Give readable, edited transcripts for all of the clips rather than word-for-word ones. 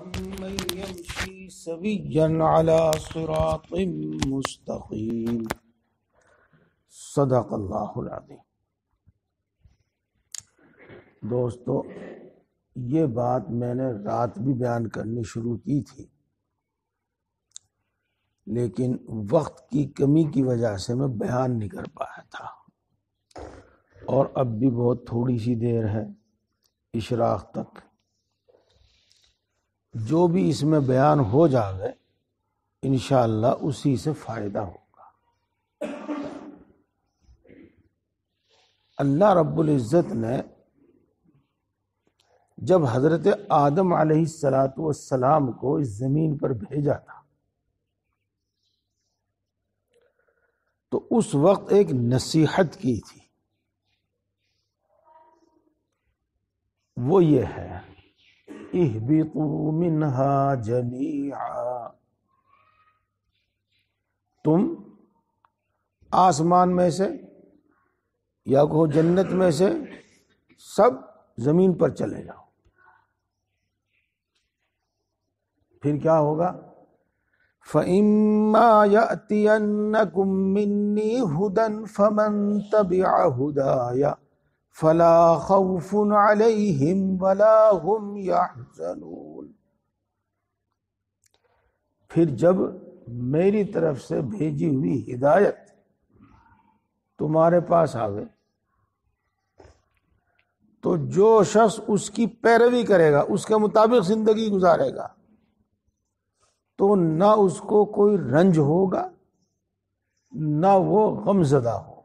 أَمَّن يَمْشِي سَوِيًّا عَلَى صِرَاطٍ مُّسْتَقِيمٍ صدق اللہ العظیم۔ دوستو، یہ بات میں نے رات بھی بیان کرنی شروع کی تھی، لیکن وقت کی کمی کی وجہ سے میں بیان نہیں کر پایا تھا، اور اب بھی بہت تھوڑی سی دیر ہے اشراق تک۔ جو بھی اس میں بیان ہو جاوے انشاءاللہ اسی سے فائدہ ہوگا۔ اللہ رب العزت نے جب حضرت آدم علیہ السلام کو اس زمین پر بھیجا تھا تو اس وقت ایک نصیحت کی تھی، وہ یہ ہے اہبطوا منہا جمیعا، تم آسمان میں سے یا کہو جنت میں سے سب زمین پر چلے جاؤ۔ پھر کیا ہوگا؟ فَإِمَّا يَأْتِيَنَّكُم مِّنِّي هُدًى فَمَن تَبِعَ هُدَايَ فَلَا خَوْفٌ عَلَيْهِمْ وَلَا هُمْ يَحْزَنُونَ۔ پھر جب میری طرف سے بھیجی ہوئی ہدایت تمہارے پاس آوے تو جو شخص اس کی پیروی کرے گا، اس کے مطابق زندگی گزارے گا، تو نہ اس کو کوئی رنج ہوگا نہ وہ غم زدہ ہوگا،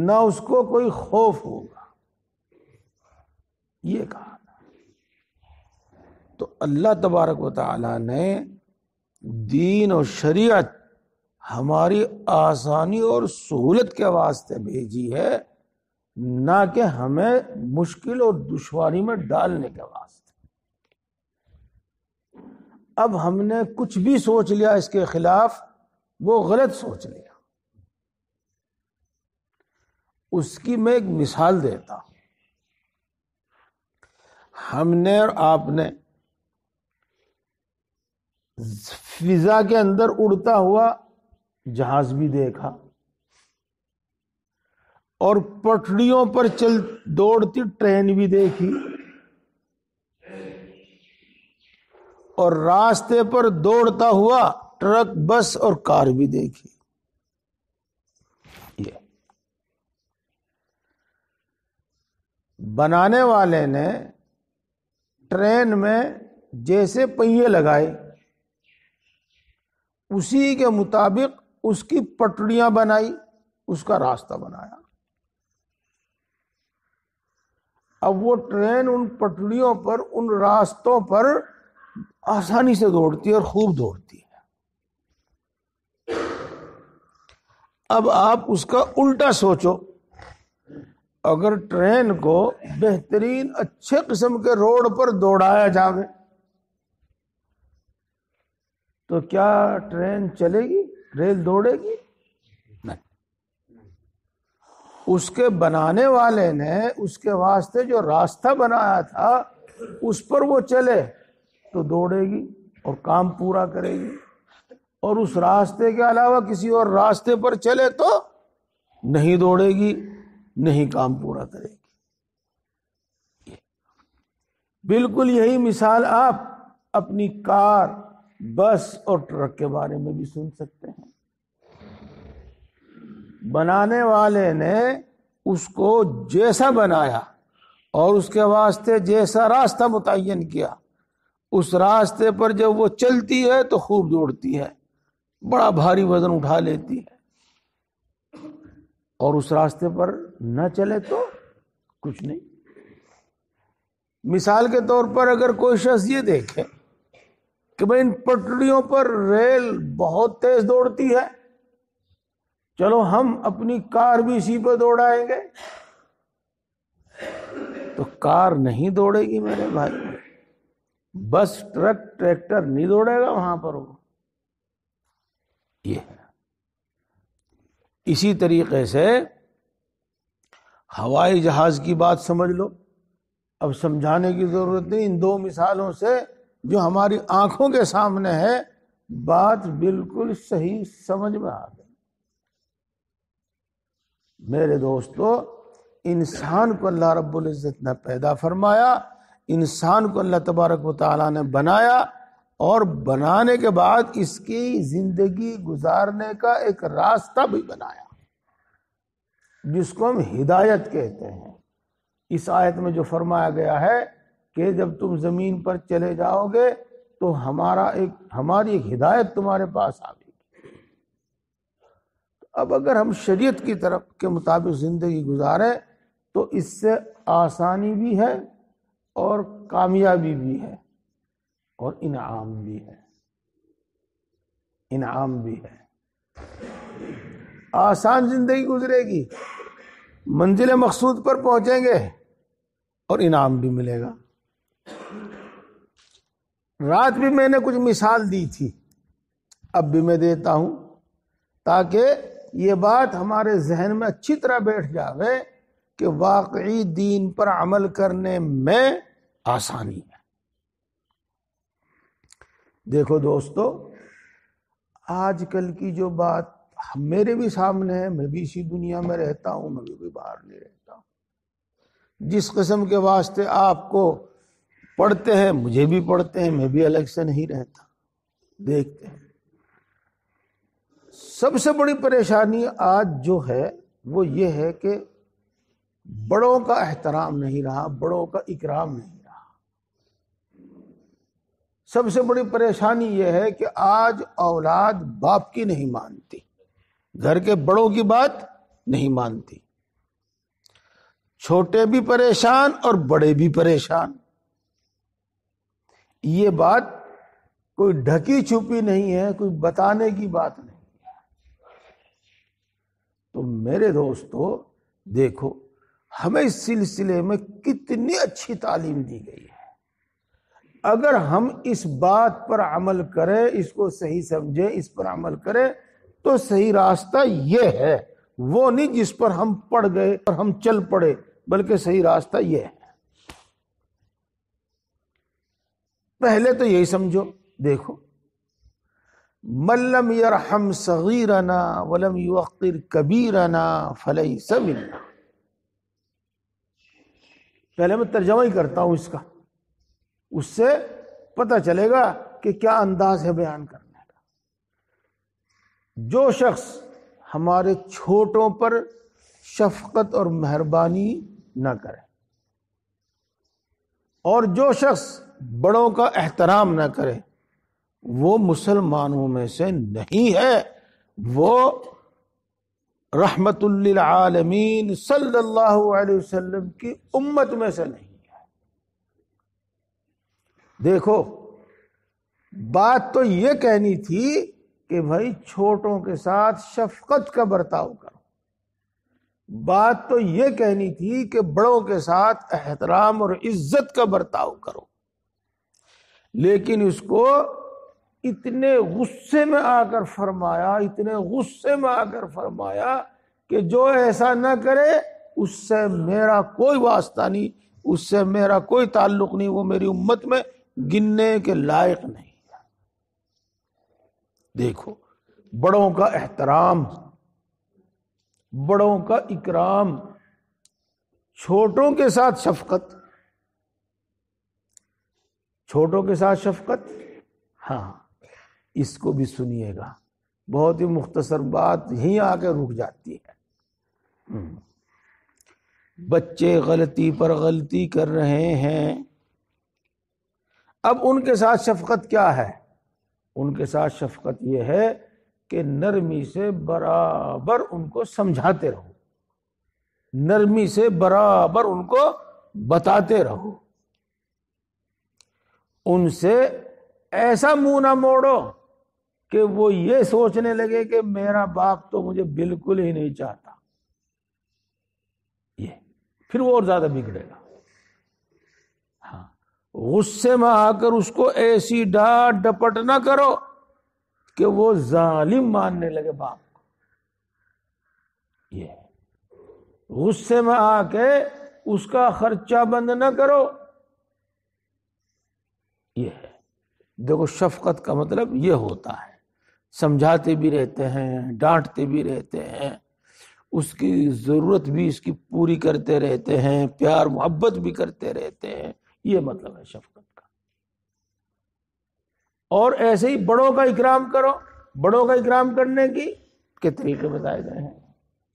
نہ اس کو کوئی خوف ہوگا۔ یہ کہا تو اللہ تبارک و تعالی نے دین اور شریعت ہماری آسانی اور سہولت کے واسطے بھیجی ہے، نہ کہ ہمیں مشکل اور دشواری میں ڈالنے کے واسطے۔ اب ہم نے کچھ بھی سوچ لیا اس کے خلاف، وہ غلط سوچ لیا۔ اس کی میں ایک مثال دیتا ہوں۔ ہم نے اور آپ نے فضا کے اندر اڑتا ہوا جہاز بھی دیکھا، اور پٹریوں پر دوڑتی ٹرین بھی دیکھی، اور راستے پر دوڑتا ہوا ٹرک، بس اور کار بھی دیکھی۔ یہ بنانے والے نے ٹرین میں جیسے پہیے لگائے اسی کے مطابق اس کی پٹڑیاں بنائی، اس کا راستہ بنایا۔ اب وہ ٹرین ان پٹڑیوں پر، ان راستوں پر آسانی سے دوڑتی ہے اور خوب دوڑتی ہے۔ اب آپ اس کا الٹا سوچو، اگر ٹرین کو بہترین اچھے قسم کے روڈ پر دوڑایا جاوے تو کیا ٹرین چلے گی؟ ریل دوڑے گی؟ نہیں۔ اس کے بنانے والے نے اس کے واسطے جو راستہ بنایا تھا اس پر وہ چلے تو دوڑے گی اور کام پورا کرے گی، اور اس راستے کے علاوہ کسی اور راستے پر چلے تو نہیں دوڑے گی، نہیں کام پورا کرے گی۔ بالکل یہی مثال آپ اپنی کار، بس اور ٹرک کے بارے میں بھی سن سکتے ہیں۔ بنانے والے نے اس کو جیسا بنایا اور اس کے واسطے جیسا راستہ متعین کیا، اس راستے پر جب وہ چلتی ہے تو خوب دوڑتی ہے، بڑا بھاری وزن اٹھا لیتی ہے، اور اس راستے پر نہ چلے تو کچھ نہیں۔ مثال کے طور پر اگر کوئی شخص یہ دیکھے کہ بھئی ان پٹڑیوں پر ریل بہت تیز دوڑتی ہے، چلو ہم اپنی کار بھی اسی پہ دوڑائیں گے، تو کار نہیں دوڑے گی میرے بھائی، بس ٹرک ٹریکٹر نہیں دوڑے گا وہاں پر وہ۔ یہ ہے۔ اسی طریقے سے ہوائی جہاز کی بات سمجھ لو۔ اب سمجھانے کی ضرورت نہیں، ان دو مثالوں سے جو ہماری آنکھوں کے سامنے ہے بات بالکل صحیح سمجھ میں آ گئی۔ میرے دوستو، انسان کو اللہ رب العزت نے پیدا فرمایا، انسان کو اللہ تبارک و تعالیٰ نے بنایا، اور بنانے کے بعد اس کی زندگی گزارنے کا ایک راستہ بھی بنایا جس کو ہم ہدایت کہتے ہیں۔ اس آیت میں جو فرمایا گیا ہے کہ جب تم زمین پر چلے جاؤ گے تو ہماری ایک ہدایت تمہارے پاس آ گئی۔ اب اگر ہم شریعت کی طرف کے مطابق زندگی گزاریں تو اس سے آسانی بھی ہے اور کامیابی بھی ہے اور انعام بھی ہے، انعام بھی ہے۔ آسان زندگی گزرے گی، منزل مقصود پر پہنچیں گے اور انعام بھی ملے گا۔ رات بھی میں نے کچھ مثال دی تھی، اب بھی میں دیتا ہوں تاکہ یہ بات ہمارے ذہن میں اچھی طرح بیٹھ جاوے کہ واقعی دین پر عمل کرنے میں آسانی ہے۔ دیکھو دوستو، آج کل کی جو بات میرے بھی سامنے ہے، میں بھی اسی دنیا میں رہتا ہوں، میں بھی باہر نہیں رہتا ہوں۔ جس قسم کے واسطے آپ کو پڑھتے ہیں مجھے بھی پڑھتے ہیں، میں بھی الگ سے نہیں رہتا، دیکھتے ہیں۔ سب سے بڑی پریشانی آج جو ہے وہ یہ ہے کہ بڑوں کا احترام نہیں رہا، بڑوں کا اکرام نہیں رہا۔ سب سے بڑی پریشانی یہ ہے کہ آج اولاد باپ کی نہیں مانتی، گھر کے بڑوں کی بات نہیں مانتی، چھوٹے بھی پریشان اور بڑے بھی پریشان۔ یہ بات کوئی ڈھکی چھپی نہیں ہے، کوئی بتانے کی بات نہیں ہے۔ تو میرے دوستو دیکھو، ہمیں اس سلسلے میں کتنی اچھی تعلیم دی گئی ہے۔ اگر ہم اس بات پر عمل کریں، اس کو صحیح سمجھیں، اس پر عمل کریں تو صحیح راستہ یہ ہے، وہ نہیں جس پر ہم پڑ گئے اور ہم چل پڑے، بلکہ صحیح راستہ یہ ہے۔ پہلے تو یہی سمجھو، دیکھو، من لم یرحم صغیرنا ولم یوقر کبیرنا فلیس منا۔ پہلے میں ترجمہ ہی کرتا ہوں اس کا، اس سے پتہ چلے گا کہ کیا انداز ہے بیان کرنے کا۔ جو شخص ہمارے چھوٹوں پر شفقت اور مہربانی نہ کرے، اور جو شخص بڑوں کا احترام نہ کرے، وہ مسلمانوں میں سے نہیں ہے، وہ رحمت للعالمین صلی اللہ علیہ وسلم کی امت میں سے نہیں ہے۔ دیکھو، بات تو یہ کہنی تھی کہ بھائی چھوٹوں کے ساتھ شفقت کا برتاؤ کرو، بات تو یہ کہنی تھی کہ بڑوں کے ساتھ احترام اور عزت کا برتاؤ کرو، لیکن اس کو اتنے غصے میں آ کر فرمایا، اتنے غصے میں آ کر فرمایا کہ جو ایسا نہ کرے اس سے میرا کوئی واسطہ نہیں، اس سے میرا کوئی تعلق نہیں، وہ میری امت میں گننے کے لائق نہیں ہے۔ دیکھو، بڑوں کا احترام، بڑوں کا اکرام، چھوٹوں کے ساتھ شفقت، چھوٹوں کے ساتھ شفقت، ہاں، اس کو بھی سنیے گا، بہت ہی مختصر بات یہیں آ کے رک جاتی ہے۔ بچے غلطی پر غلطی کر رہے ہیں، اب ان کے ساتھ شفقت کیا ہے؟ ان کے ساتھ شفقت یہ ہے کہ نرمی سے برابر ان کو سمجھاتے رہو، نرمی سے برابر ان کو بتاتے رہو، ان سے ایسا منہ نہ موڑو کہ وہ یہ سوچنے لگے کہ میرا باپ تو مجھے بالکل ہی نہیں چاہتا، یہ پھر وہ اور زیادہ بگڑے گا۔ ہاں، غصے میں آ کر اس کو ایسی ڈانٹ ڈپٹ نہ کرو کہ وہ ظالم ماننے لگے باپ کو۔ یہ غصے میں آ کے اس کا خرچہ بند نہ کرو. یہ ہے. دیکھو شفقت کا مطلب یہ ہوتا ہے، سمجھاتے بھی رہتے ہیں، ڈانٹتے بھی رہتے ہیں، اس کی ضرورت بھی اس کی پوری کرتے رہتے ہیں، پیار محبت بھی کرتے رہتے ہیں. یہ مطلب ہے شفقت کا. اور ایسے ہی بڑوں کا اکرام کرو. بڑوں کا اکرام کرنے کے طریقے بتائے گئے ہیں.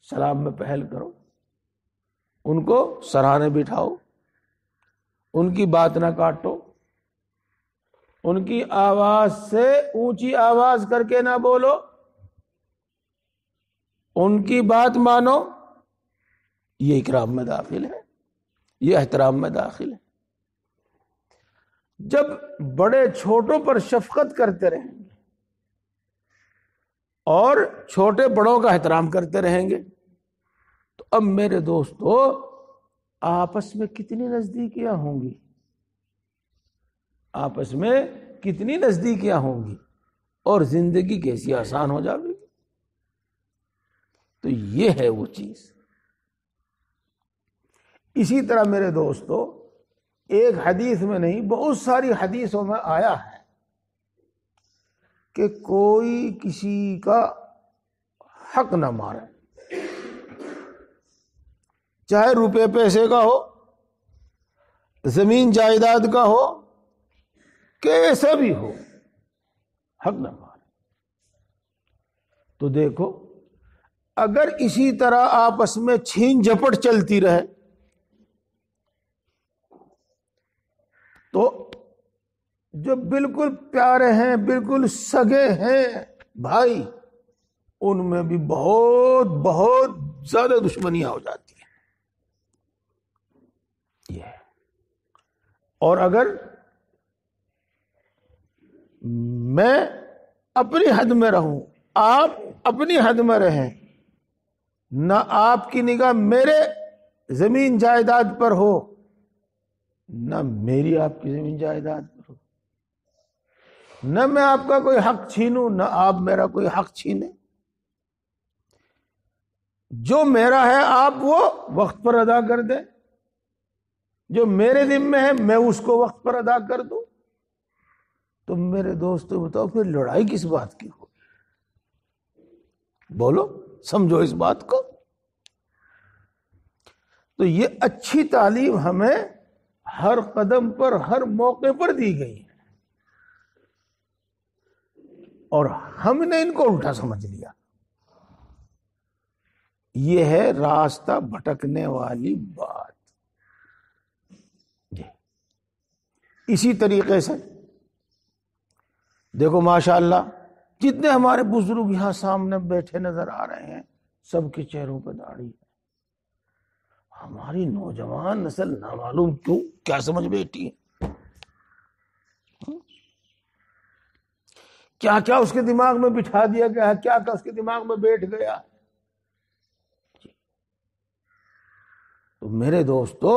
سلام میں پہل کرو، ان کو سراہنے بٹھاؤ، ان کی بات نہ کاٹو، ان کی آواز سے اونچی آواز کر کے نہ بولو، ان کی بات مانو. یہ اکرام میں داخل ہے، یہ احترام میں داخل ہے. جب بڑے چھوٹوں پر شفقت کرتے رہیں گے اور چھوٹے بڑوں کا احترام کرتے رہیں گے تو اب میرے دوستو آپس میں کتنی نزدیکیاں ہوں گی، آپس میں کتنی نزدیکیاں ہوں گی اور زندگی کیسی آسان ہو جائے گی. تو یہ ہے وہ چیز. اسی طرح میرے دوستو ایک حدیث میں نہیں، بہت ساری حدیثوں میں آیا ہے کہ کوئی کسی کا حق نہ مارے، چاہے روپے پیسے کا ہو، زمین جائیداد کا ہو، کیسا بھی ہو، حق نہ مارے. تو دیکھو اگر اسی طرح آپس میں چھین جھپٹ چلتی رہے تو جو بالکل پیارے ہیں، بالکل سگے ہیں بھائی، ان میں بھی بہت بہت زیادہ دشمنیاں ہو جاتی ہیں. یہ اور اگر میں اپنی حد میں رہوں، آپ اپنی حد میں رہیں، نہ آپ کی نگاہ میرے زمین جائیداد پر ہو، نہ میری آپ کی زمین جائیداد پر ہو، نہ میں آپ کا کوئی حق چھینوں، نہ آپ میرا کوئی حق چھینیں. جو میرا ہے آپ وہ وقت پر ادا کر دیں، جو میرے ذمہ ہے میں اس کو وقت پر ادا کر دوں. تو میرے دوستو بتاؤ پھر لڑائی کس بات کی ہوگی؟ بولو، سمجھو اس بات کو. تو یہ اچھی تعلیم ہمیں ہر قدم پر، ہر موقع پر دی گئی ہے اور ہم نے ان کو الٹا سمجھ لیا. یہ ہے راستہ بھٹکنے والی بات. اسی طریقے سے دیکھو ماشاءاللہ جتنے ہمارے بزرگ یہاں سامنے بیٹھے نظر آ رہے ہیں، سب کے چہروں پہ داڑھی ہے. ہماری نوجوان نسل نہ معلوم کیوں کیا سمجھ بیٹھی ہے، کیا کیا اس کے دماغ میں بٹھا دیا گیا ہے، کیا کیا اس کے دماغ میں بیٹھ گیا. تو میرے دوستو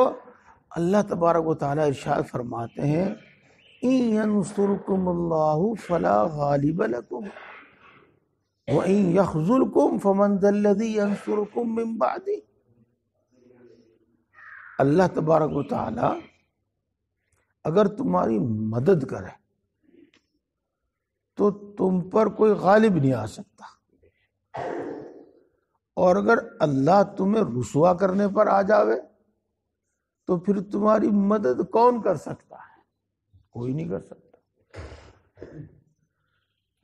اللہ تبارک و تعالی ارشاد فرماتے ہیں إِن يَنْصُرْكُمُ اللَّهُ فَلَا غَالِبَ لَكُمْ وَإِن يَخْذُلْكُمْ فَمَنْ ذَا الَّذِي يَنْصُرُكُمْ مِنْ بَعْدِهِ. اللہ تبارک و تعالی اگر تمہاری مدد کرے تو تم پر کوئی غالب نہیں آ سکتا، اور اگر اللہ تمہیں رسوا کرنے پر آ جاوے تو پھر تمہاری مدد کون کر سکتا ہے؟ کوئی نہیں کر سکتا.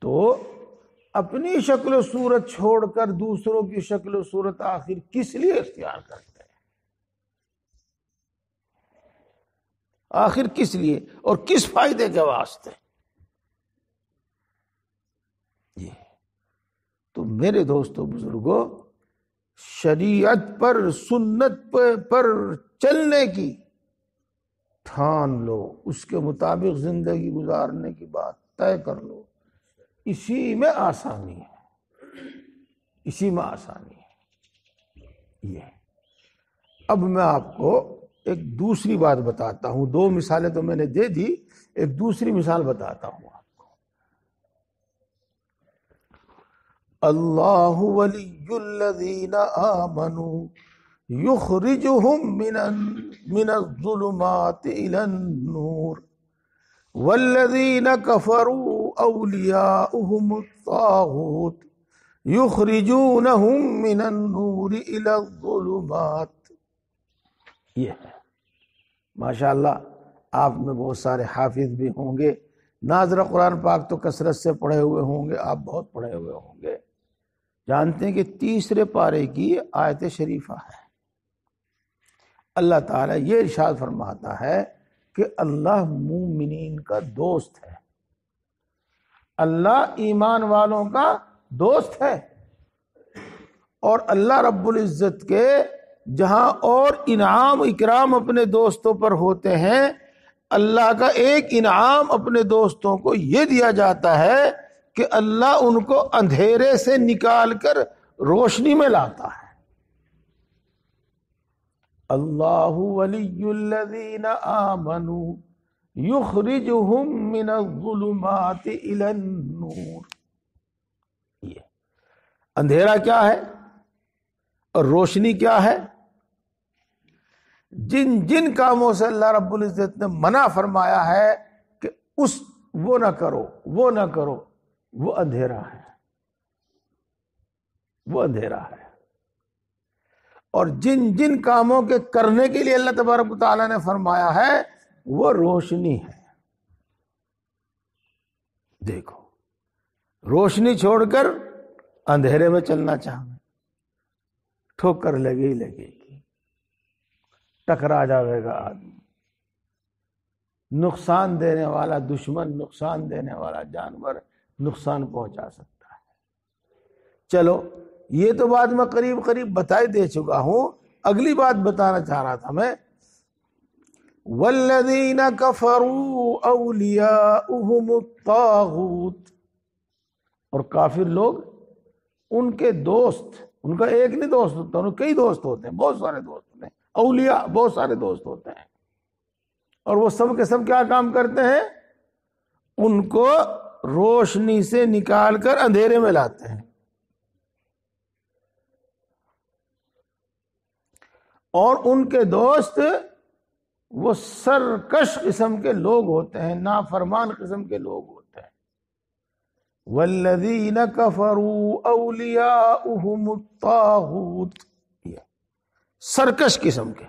تو اپنی شکل و صورت چھوڑ کر دوسروں کی شکل و صورت آخر کس لیے اختیار کرتے ہیں؟ آخر کس لیے اور کس فائدے کے واسطے؟ یہ تو میرے دوستو بزرگوں، شریعت پر، سنت پر چلنے کی ٹھان لو، اس کے مطابق زندگی گزارنے کی بات طے کر لو. اسی میں آسانی ہے، اسی میں آسانی ہے. یہ اب میں آپ کو ایک دوسری بات بتاتا ہوں. دو مثالیں تو میں نے دے دی، ایک دوسری مثال بتاتا ہوں آپ کو. اللہ ولی الذین آمنوا یخرجہم من الظلمات الی النور والذین کفروا اولیاؤہم الطاغوت یخرجونہم من النور الی الظلمات. یہ ہے. ماشاءاللہ آپ میں بہت سارے حافظ بھی ہوں گے، ناظرہ قرآن پاک تو کثرت سے پڑھے ہوئے ہوں گے، آپ بہت پڑھے ہوئے ہوں گے، جانتے ہیں کہ تیسرے پارے کی آیت شریفہ ہے. اللہ تعالیٰ یہ ارشاد فرماتا ہے کہ اللہ مومنین کا دوست ہے، اللہ ایمان والوں کا دوست ہے. اور اللہ رب العزت کے جہاں اور انعام اکرام اپنے دوستوں پر ہوتے ہیں، اللہ کا ایک انعام اپنے دوستوں کو یہ دیا جاتا ہے کہ اللہ ان کو اندھیرے سے نکال کر روشنی میں لاتا ہے. اللہ ولی الذین آمنوا یخرجہم من الظلمات الی النور. یہ اندھیرا کیا ہے اور روشنی کیا ہے؟ جن جن کاموں سے اللہ رب العزت نے منع فرمایا ہے کہ وہ نہ کرو، وہ نہ کرو، وہ اندھیرا ہے، وہ اندھیرا ہے. اور جن جن کاموں کے کرنے کے لیے اللہ تبارک و تعالیٰ نے فرمایا ہے وہ روشنی ہے. دیکھو، روشنی چھوڑ کر اندھیرے میں چلنا چاہنا، ٹھوکر لگے ہی لگے گی، ٹکرا جاوے گا آدمی، نقصان دینے والا دشمن، نقصان دینے والا جانور نقصان پہنچا سکتا ہے. چلو یہ تو بات میں قریب قریب بتا ہی دے چکا ہوں. اگلی بات بتانا چاہ رہا تھا میں، والذین کفروا اولیاؤہم الطاغوت. اور کافر لوگ، ان کے دوست، ان کا ایک نہیں دوست ہوتا، ان کے کئی دوست ہوتے ہیں، بہت سارے دوست ہوتے ہیں. اولیاء بہت سارے دوست ہوتے ہیں، اور وہ سب کے سب کیا کام کرتے ہیں؟ ان کو روشنی سے نکال کر اندھیرے میں لاتے ہیں. اور ان کے دوست وہ سرکش قسم کے لوگ ہوتے ہیں، نافرمان قسم کے لوگ ہوتے ہیں. والذین کفروا اولیاؤہم الطاغوت. سرکش قسم کے،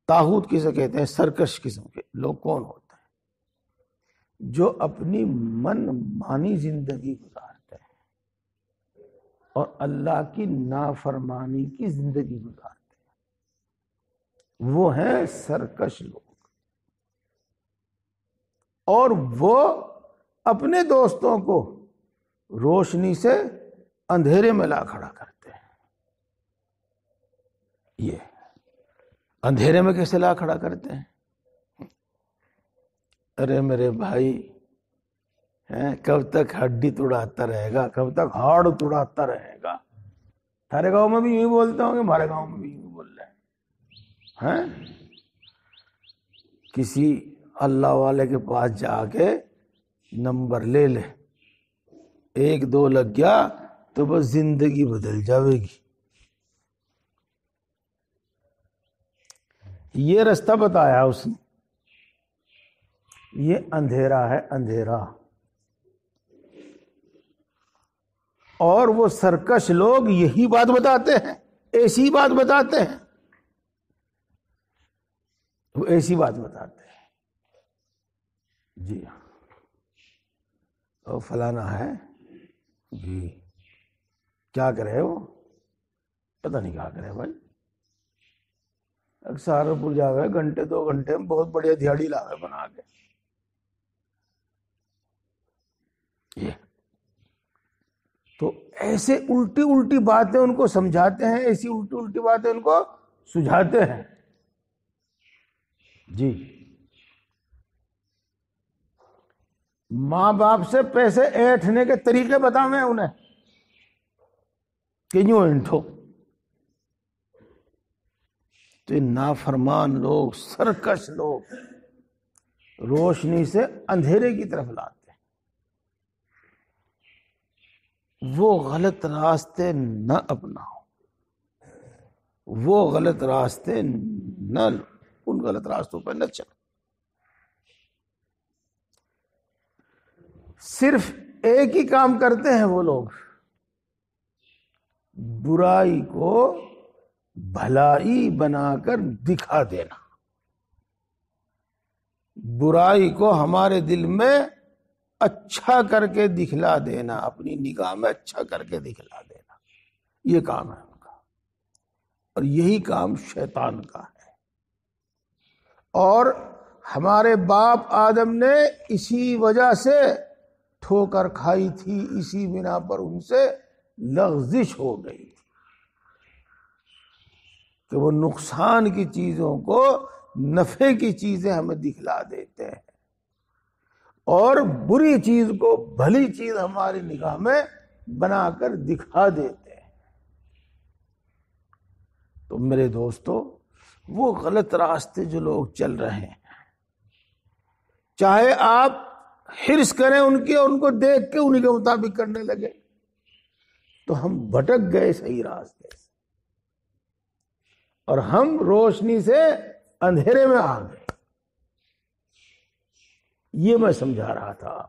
طاغوت کسے کہتے ہیں؟ سرکش قسم کے لوگ کون ہوتے ہیں؟ جو اپنی من مانی زندگی گزارتے ہیں اور اللہ کی نافرمانی کی زندگی گزارتے ہیں، وہ ہیں سرکش لوگ. اور وہ اپنے دوستوں کو روشنی سے اندھیرے میں لا کھڑا کرتے ہیں. یہ اندھیرے میں کیسے لا کھڑا کرتے ہیں؟ ارے میرے بھائی، کب تک ہڈی توڑاتا رہے گا، کب تک ہاڑ توڑاتا رہے گا؟ تھارے گاؤں میں بھی یوں بولتے ہوں گے، ہمارے گاؤں میں بھی یوں بول رہے ہیں. کسی اللہ والے کے پاس جا کے نمبر لے لے، ایک دو لگ گیا تو بس زندگی بدل جاوے گی. یہ رستہ بتایا اس نے، یہ اندھیرا ہے، اندھیرا. اور وہ سرکش لوگ یہی بات بتاتے ہیں، ایسی بات بتاتے ہیں، وہ ایسی بات بتاتے ہیں. جی وہ فلانا ہے جی، کیا کرے وہ؟ پتہ نہیں کیا کرے بھائی. سہارنپور جا گئے، گھنٹے دو گھنٹے میں بہت بڑھیا دیہڑی لا گئے بنا کے. یہ تو ایسے الٹی الٹی باتیں ان کو سمجھاتے ہیں، ایسی الٹی الٹی باتیں ان کو سجھاتے ہیں. جی ماں باپ سے پیسے ایٹھنے کے طریقے بتاویں انہیں کہ یوں اینٹھو. تو نافرمان لوگ، سرکش لوگ روشنی سے اندھیرے کی طرف لاتے ہیں. وہ غلط راستے نہ اپناؤ. وہ غلط راستے نہ لو، ان غلط راستوں پر نہ چلو۔ صرف ایک ہی کام کرتے ہیں وہ لوگ، برائی کو بھلائی بنا کر دکھا دینا، برائی کو ہمارے دل میں اچھا کر کے دکھلا دینا، اپنی نگاہ میں اچھا کر کے دکھلا دینا، یہ کام ہے ان کا، اور یہی کام شیطان کا ہے۔ اور ہمارے باپ آدم نے اسی وجہ سے ٹھوکر کھائی تھی، اسی بنا پر ان سے لغزش ہو گئی تھی کہ وہ نقصان کی چیزوں کو نفع کی چیزیں ہمیں دکھلا دیتے ہیں، اور بری چیز کو بھلی چیز ہماری نگاہ میں بنا کر دکھا دیتے ہیں۔ تو میرے دوستو، وہ غلط راستے جو لوگ چل رہے ہیں، چاہے آپ حرص کریں ان کی اور ان کو دیکھ کے انہی کے مطابق کرنے لگے، تو ہم بھٹک گئے صحیح راستے سے، اور ہم روشنی سے اندھیرے میں آ گئے۔ یہ میں سمجھا رہا تھا۔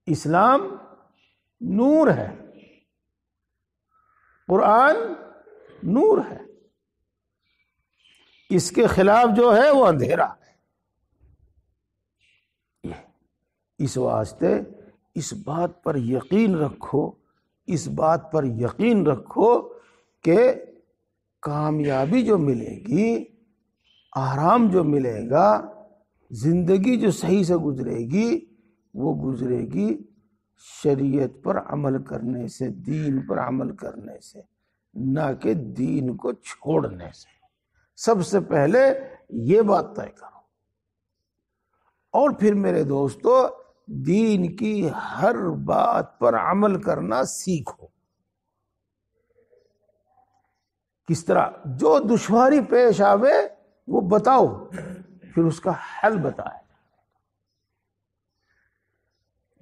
اسلام نور ہے، قرآن نور ہے، اس کے خلاف جو ہے وہ اندھیرا ہے۔ اس واسطے اس بات پر یقین رکھو، اس بات پر یقین رکھو کہ کامیابی جو ملے گی، آرام جو ملے گا، زندگی جو صحیح سے گزرے گی، وہ گزرے گی شریعت پر عمل کرنے سے، دین پر عمل کرنے سے، نہ کہ دین کو چھوڑنے سے۔ سب سے پہلے یہ بات طے کرو، اور پھر میرے دوستو دین کی ہر بات پر عمل کرنا سیکھو۔ کس طرح؟ جو دشواری پیش آوے وہ بتاؤ، پھر اس کا حل بتائے۔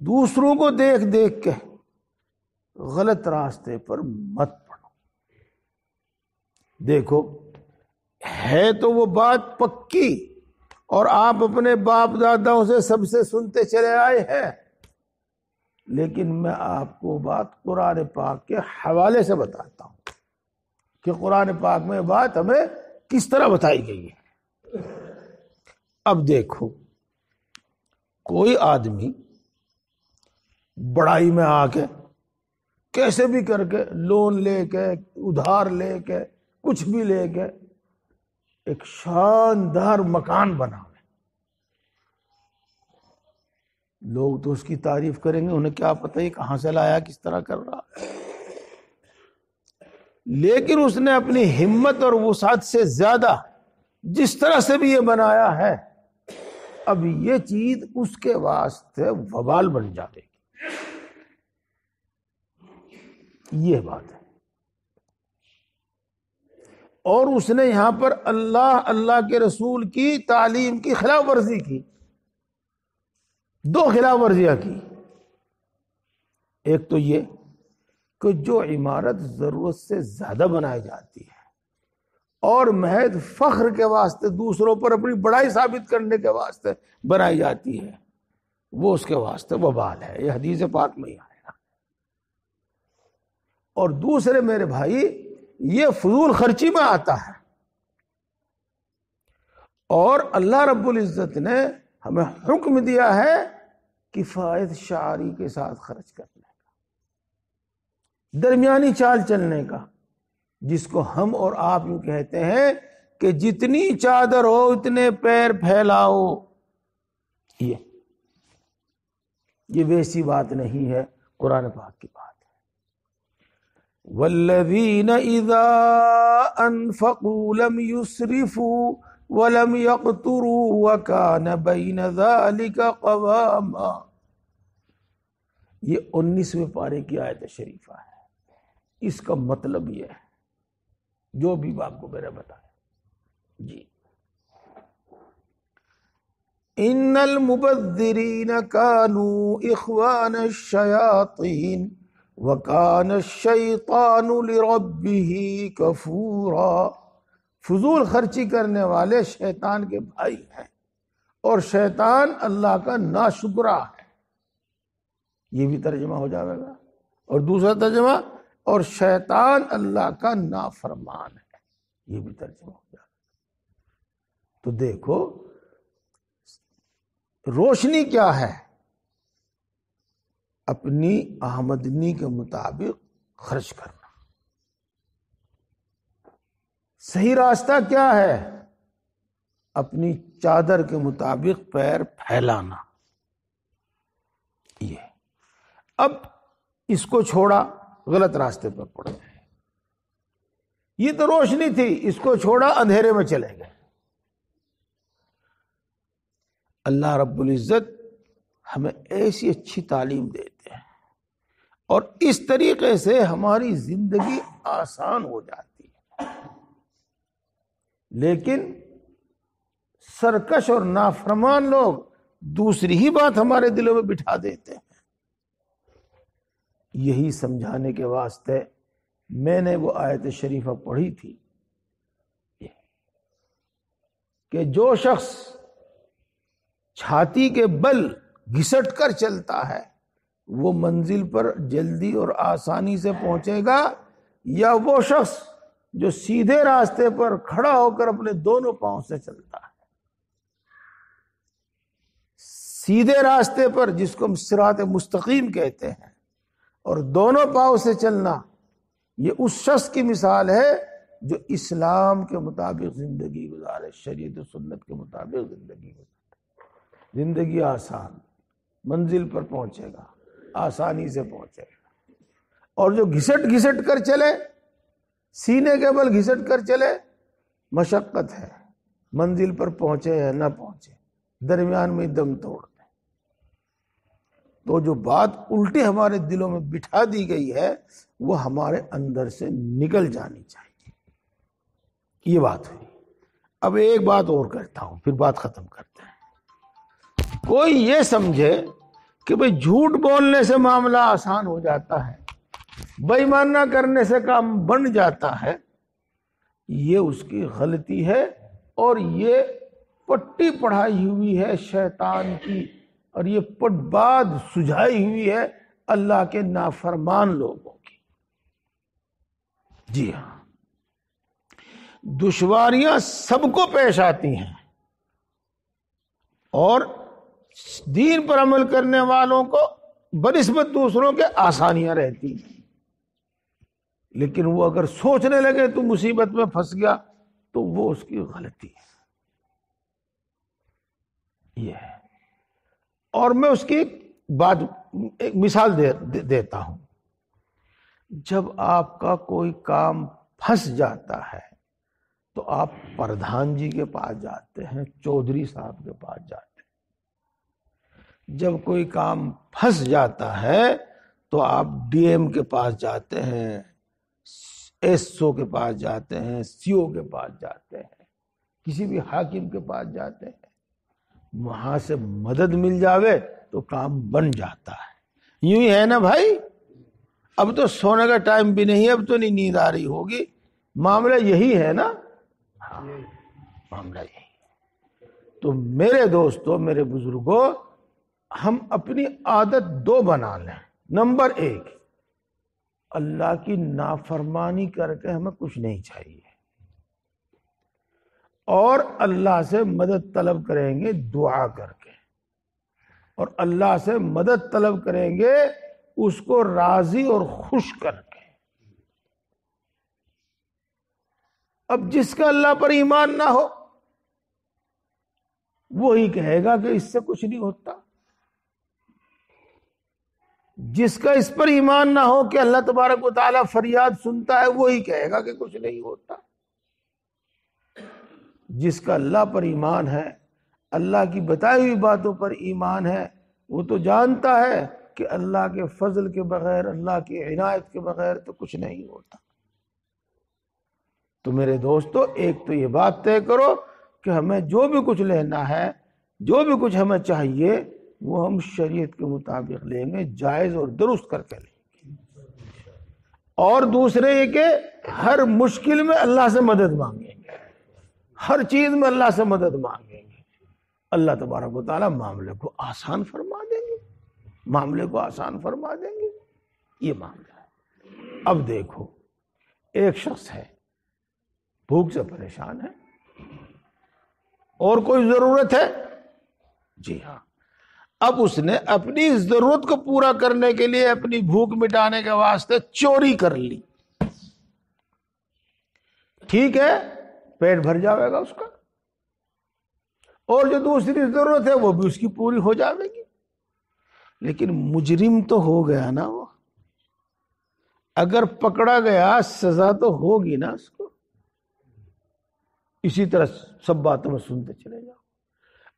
دوسروں کو دیکھ دیکھ کے غلط راستے پر مت پڑو۔ دیکھو، ہے تو وہ بات پکی، اور آپ اپنے باپ داداؤں سے سب سے سنتے چلے آئے ہیں، لیکن میں آپ کو بات قرآن پاک کے حوالے سے بتاتا ہوں کہ قرآن پاک میں بات ہمیں کس طرح بتائی گئی ہے۔ اب دیکھو، کوئی آدمی بڑائی میں آ کے کیسے بھی کر کے لون لے کے، ادھار لے کے، کچھ بھی لے کے ایک شاندار مکان بناوے، لوگ تو اس کی تعریف کریں گے، انہیں کیا پتہ یہ کہاں سے لایا، کس طرح کر رہا ہے، لیکن اس نے اپنی ہمت اور وسعت سے زیادہ جس طرح سے بھی یہ بنایا ہے، اب یہ چیز اس کے واسطے وبال بن جائے گی۔ یہ بات ہے۔ اور اس نے یہاں پر اللہ کے رسول کی تعلیم کی خلاف ورزی کی، دو خلاف ورزیاں کی۔ ایک تو یہ کہ جو عمارت ضرورت سے زیادہ بنائی جاتی ہے اور محض فخر کے واسطے، دوسروں پر اپنی بڑائی ثابت کرنے کے واسطے بنائی جاتی ہے، وہ اس کے واسطے وبال ہے۔ یہ حدیث پاک میں ہی آئے گا۔ اور دوسرے میرے بھائی، یہ فضول خرچی میں آتا ہے، اور اللہ رب العزت نے ہمیں حکم دیا ہے کفایت شعاری کے ساتھ خرچ کرنے کا، درمیانی چال چلنے کا، جس کو ہم اور آپ یوں کہتے ہیں کہ جتنی چادر ہو اتنے پیر پھیلاؤ۔ یہ ویسی بات نہیں ہے، قرآن پاک کی بات ہے۔ والذین اذا انفقوا لم يسرفوا ولم يقتروا وكان بين ذلك قواما۔ یہ 19ویں پارے کی آیت شریفہ ہے۔ اس کا مطلب یہ ہے جو بھی آپ کو میں نے بتایا جی، ان المبذرین کانوا اخوان الشیاطین وَكَانَ الشَّيْطَانُ لِرَبِّهِ كَفُورًا. فضول خرچی کرنے والے شیطان کے بھائی ہیں، اور شیطان اللہ کا ناشکرا ہے. یہ بھی ترجمہ ہو جائے گا. اور دوسرا ترجمہ، اور شیطان اللہ کا نافرمان ہے، یہ بھی ترجمہ ہو جائے گا. تو دیکھو روشنی کیا ہے؟ اپنی آمدنی کے مطابق خرچ کرنا. صحیح راستہ کیا ہے؟ اپنی چادر کے مطابق پیر پھیلانا. یہ اب اس کو چھوڑا، غلط راستے پر پڑ گئے. یہ تو روشنی تھی، اس کو چھوڑا، اندھیرے میں چلے گئے. اللہ رب العزت ہمیں ایسی اچھی تعلیم دیتے ہیں، اور اس طریقے سے ہماری زندگی آسان ہو جاتی ہے. لیکن سرکش اور نافرمان لوگ دوسری ہی بات ہمارے دلوں میں بٹھا دیتے ہیں. یہی سمجھانے کے واسطے میں نے وہ آیت شریفہ پڑھی تھی کہ جو شخص چھاتی کے بل گھسٹ کر چلتا ہے وہ منزل پر جلدی اور آسانی سے پہنچے گا، یا وہ شخص جو سیدھے راستے پر کھڑا ہو کر اپنے دونوں پاؤں سے چلتا ہے. سیدھے راستے پر، جس کو ہم صراط مستقیم کہتے ہیں، اور دونوں پاؤں سے چلنا، یہ اس شخص کی مثال ہے جو اسلام کے مطابق زندگی گزارے، شریعت و سنت کے مطابق زندگی گزارے. زندگی آسان، منزل پر پہنچے گا، آسانی سے پہنچے گا. اور جو گھسٹ گھسٹ کر چلے، سینے کے بل گھسٹ کر چلے، مشقت ہے، منزل پر پہنچے یا نہ پہنچے، درمیان میں دم توڑ دیں. تو جو بات الٹی ہمارے دلوں میں بٹھا دی گئی ہے وہ ہمارے اندر سے نکل جانی چاہیے. یہ بات ہوئی. اب ایک بات اور کرتا ہوں، پھر بات ختم کرتے ہیں. کوئی یہ سمجھے کہ بھئی جھوٹ بولنے سے معاملہ آسان ہو جاتا ہے، بے ایمانی نہ کرنے سے کام بن جاتا ہے، یہ اس کی غلطی ہے. اور یہ پٹی پڑھائی ہوئی ہے شیطان کی، اور یہ پٹ باد سجھائی ہوئی ہے اللہ کے نافرمان لوگوں کی. جی ہاں، دشواریاں سب کو پیش آتی ہیں، اور دین پر عمل کرنے والوں کو بنسبت دوسروں کے آسانیاں رہتی ہیں. لیکن وہ اگر سوچنے لگے تو مصیبت میں پھنس گیا تو وہ اس کی غلطی ہے. یہ ہے. اور میں اس کی ایک مثال دیتا ہوں. جب آپ کا کوئی کام پھنس جاتا ہے تو آپ پردھان جی کے پاس جاتے ہیں، چودھری صاحب کے پاس جاتے ہیں. جب کوئی کام پھنس جاتا ہے تو آپ ڈی ایم کے پاس جاتے ہیں، ایس او کے پاس جاتے ہیں، سی او کے پاس جاتے ہیں، کسی بھی حاکم کے پاس جاتے ہیں. وہاں سے مدد مل جاوے تو کام بن جاتا ہے. یوں ہی ہے نا بھائی؟ اب تو سونے کا ٹائم بھی نہیں ہے، اب تو نہیں نیند آ رہی ہوگی. معاملہ یہی ہے نا؟ ہاں، معاملہ یہی. تو میرے دوستو، میرے بزرگوں، ہم اپنی عادت دو بنا لیں. نمبر 1، اللہ کی نافرمانی کر کے ہمیں کچھ نہیں چاہیے، اور اللہ سے مدد طلب کریں گے دعا کر کے، اور اللہ سے مدد طلب کریں گے اس کو راضی اور خوش کر کے. اب جس کا اللہ پر ایمان نہ ہو وہی کہے گا کہ اس سے کچھ نہیں ہوتا. جس کا اس پر ایمان نہ ہو کہ اللہ تبارک و تعالیٰ فریاد سنتا ہے وہی کہے گا کہ کچھ نہیں ہوتا. جس کا اللہ پر ایمان ہے، اللہ کی بتائی ہوئی باتوں پر ایمان ہے، وہ تو جانتا ہے کہ اللہ کے فضل کے بغیر، اللہ کی عنایت کے بغیر تو کچھ نہیں ہوتا. تو میرے دوستو، ایک تو یہ بات طے کرو کہ ہمیں جو بھی کچھ لینا ہے، جو بھی کچھ ہمیں چاہیے، وہ ہم شریعت کے مطابق لیں گے، جائز اور درست کر کے لیں گے. اور دوسرے یہ کہ ہر مشکل میں اللہ سے مدد مانگیں گے، ہر چیز میں اللہ سے مدد مانگیں گے، اللہ تبارک و تعالیٰ معاملے کو آسان فرما دیں گے، معاملے کو آسان فرما دیں گے۔ یہ معاملہ ہے۔ اب دیکھو، ایک شخص ہے بھوک سے پریشان ہے، اور کوئی ضرورت ہے؟ جی ہاں۔ اب اس نے اپنی ضرورت کو پورا کرنے کے لیے، اپنی بھوک مٹانے کے واسطے چوری کر لی، ٹھیک ہے، پیٹ بھر جائے گا اس کا، اور جو دوسری ضرورت ہے وہ بھی اس کی پوری ہو جائے گی، لیکن مجرم تو ہو گیا نا وہ، اگر پکڑا گیا سزا تو ہوگی نا اس کو۔ اسی طرح سب باتوں میں سنتے چلے جاؤ،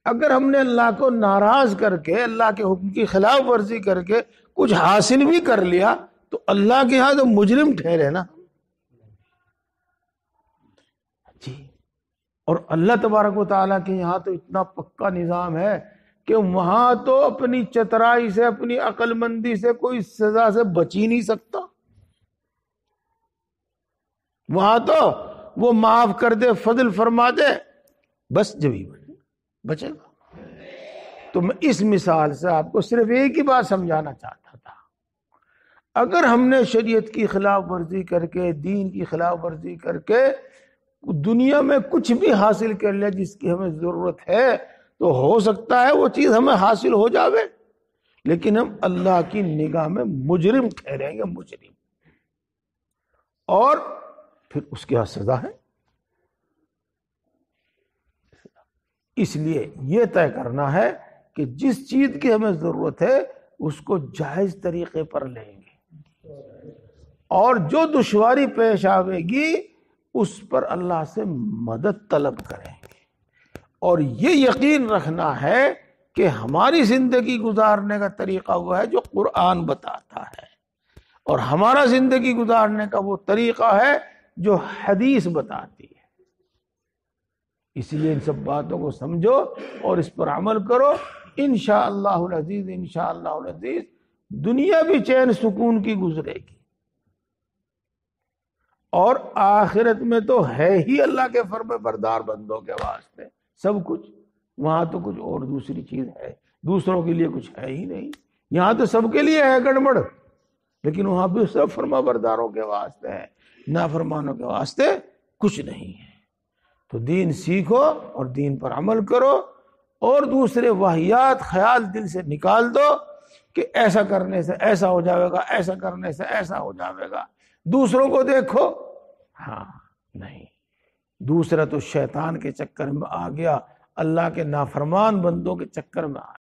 اگر ہم نے اللہ کو ناراض کر کے، اللہ کے حکم کی خلاف ورزی کر کے کچھ حاصل بھی کر لیا تو اللہ کے ہاں تو مجرم ٹھہرے نا جی۔ اور اللہ تبارک و تعالیٰ کے یہاں تو اتنا پکا نظام ہے کہ وہاں تو اپنی چترائی سے، اپنی عقل مندی سے کوئی سزا سے بچ ہی نہیں سکتا، وہاں تو وہ معاف کر دے، فضل فرما دے، بس جبھی بچے گا۔ تو میں اس مثال سے آپ کو صرف ایک ہی بات سمجھانا چاہتا تھا، اگر ہم نے شریعت کی خلاف ورزی کر کے، دین کی خلاف ورزی کر کے دنیا میں کچھ بھی حاصل کر لیا جس کی ہمیں ضرورت ہے، تو ہو سکتا ہے وہ چیز ہمیں حاصل ہو جاوے، لیکن ہم اللہ کی نگاہ میں مجرم ٹھہریں گے، مجرم، اور پھر اس کے ہاں سزا ہے۔ اس لیے یہ طے کرنا ہے کہ جس چیز کی ہمیں ضرورت ہے اس کو جائز طریقے پر لیں گے، اور جو دشواری پیش آئے گی اس پر اللہ سے مدد طلب کریں گے، اور یہ یقین رکھنا ہے کہ ہماری زندگی گزارنے کا طریقہ وہ ہے جو قرآن بتاتا ہے، اور ہمارا زندگی گزارنے کا وہ طریقہ ہے جو حدیث بتاتی ہے۔ اس لیے ان سب باتوں کو سمجھو اور اس پر عمل کرو، انشاءاللہ العزیز، انشاءاللہ العزیز دنیا بھی چین سکون کی گزرے گی، اور آخرت میں تو ہے ہی اللہ کے فرمان بردار بندوں کے واسطے سب کچھ، وہاں تو کچھ اور دوسری چیز ہے، دوسروں کے لیے کچھ ہے ہی نہیں۔ یہاں تو سب کے لیے ہے گڑبڑ، لیکن وہاں بھی سب فرما برداروں کے واسطے ہے، نافرمانوں کے واسطے کچھ نہیں ہے۔ تو دین سیکھو اور دین پر عمل کرو، اور دوسرے واہیات خیال دل سے نکال دو کہ ایسا کرنے سے ایسا ہو جائے گا، ایسا کرنے سے ایسا ہو جائے گا۔ دوسروں کو دیکھو، ہاں نہیں، دوسرا تو شیطان کے چکر میں آ گیا، اللہ کے نافرمان بندوں کے چکر میں آ گیا۔